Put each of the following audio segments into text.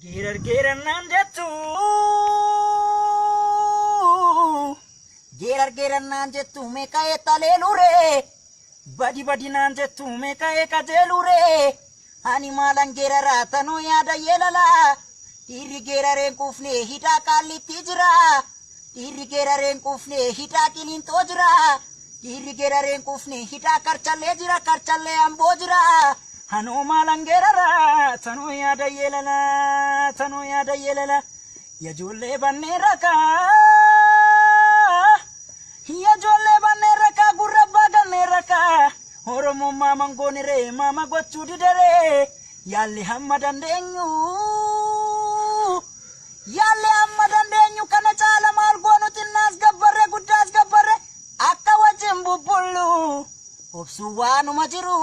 Gerar naan jettu gerar naan jettu meeqa eettaleelure badi naan jettu meeqa eekajeelure ani maalan geraraa tanoo yaada yeelala dhiirri gerareen quufne hidhaa qaallitti jira dhiirri gerareen quufne hidhaa qiliintoo jira dhiirri gerareen quufne hidhaa karchallee jira karchallee amboo jira Hano malangerara tano yada yelala ya jolle banne raka gurra bagane raka oromo mama ngonire mama gochudi dere yalle hamma dandenyu kana chala mal gonu tinnas gabbarre guddas gabbarre akka wajin bubullu obsuwanu majiru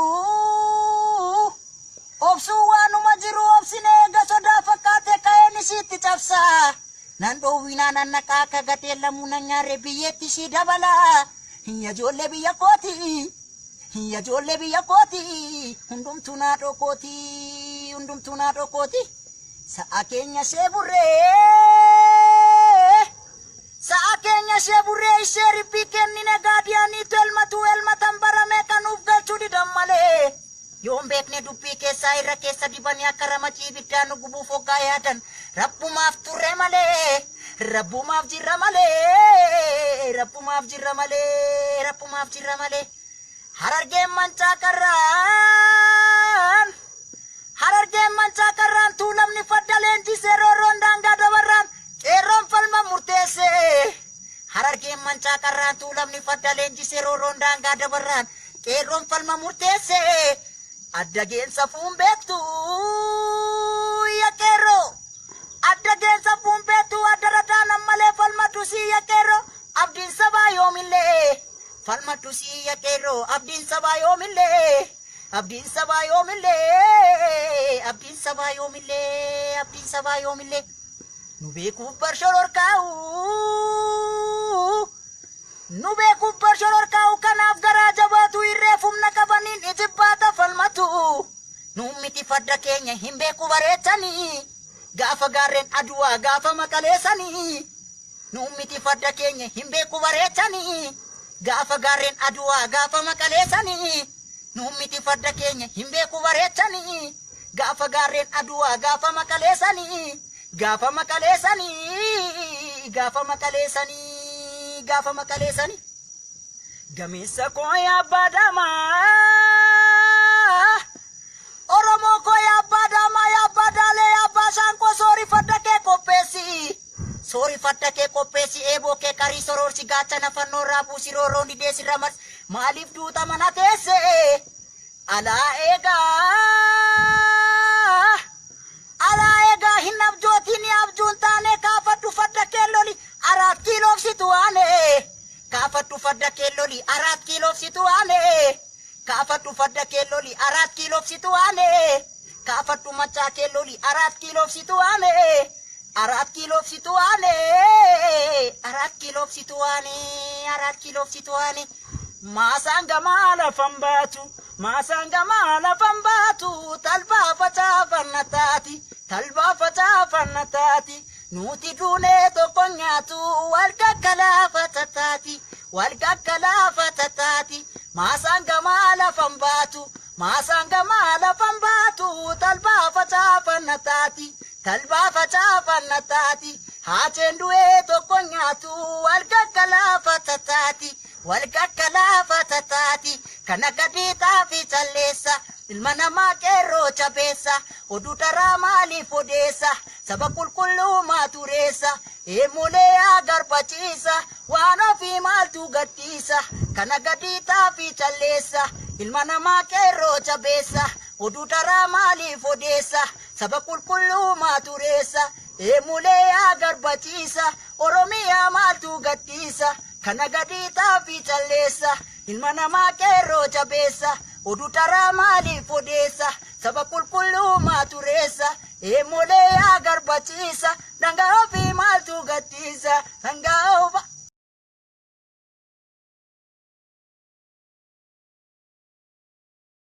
Obsuwanu majiru obsine gasoda fakate kaeni siti chapsa nando wina nanaka kagate lamuna nyare biyeti si dabala hiya jolle biya koti undum tunado koti sa akenya sebure iseri pikenni negadiani telma tambara mekanuf galchudi dammale Yombek ne dubbii keessa irra keessa dibanii akka ramachii biddaan gubuuf hoggaayaadan rabbumaaf jirra malee harargeen mancaa karraan tuulamni fadda leenjisee roorroon daangaa dabarraan qeerroon falma murteesse harargeen mancaa karraan tuulamni fadda leenjisee roorroon daangaa dabarraan qeerroon falma murteesse Addagensa fumbetu yakero Addagensa fumbetu adaratana male falmatu si yakero abdin sabayomile falmatu si yakero abdin sabayomile nubeku barshoror kau kanaf garaja batu irrefum nakabanin ijibata falmatu numiti fadda kenya himbeku bareechani gafa garen adwa gafa makalesani numiti fadda kenya himbeku bareechani gafa garen adwa gafa makalesani numiti fadda kenya himbeku bareechani gafa garen adwa gafa makalesani Gamisa koya badama Oromo koya badama ya badale ya basanko sori fatake kopesi ebo ke kari soror si gacha na fanno rabu si roro ni desi ramas malif duta manatese ala ega hinab joti ni abjuntane ka fatu fatake loli arat kilo situane Kafatu fadda keloli arat kilo situane Kafatu fadda keloli arat kilo situane Kafatu macha keloli arat kilo situane Arat kilo situane Masanga mala fambatu talba fata fanatati Nuti dune to konyatu walgakala fatatati Masanga mala fambatu talba fata fanatati Hachendue to konyatu walgakala fatatati Kanakadita fichalesa Ilmana makero chabesa Odutara mali fodesa Sabakul kullu maturesa Emule agar pachisa Wano fi maltu gatisa Kanagadita fichalesa Ilmana makero chabesa Odutara mali fodesa Sabakul kullu maturesa Emule agar pachisa Oromia maltu gatisa Kanagadita fichalesa Ilmana makero chabesa Odutara mali fodesa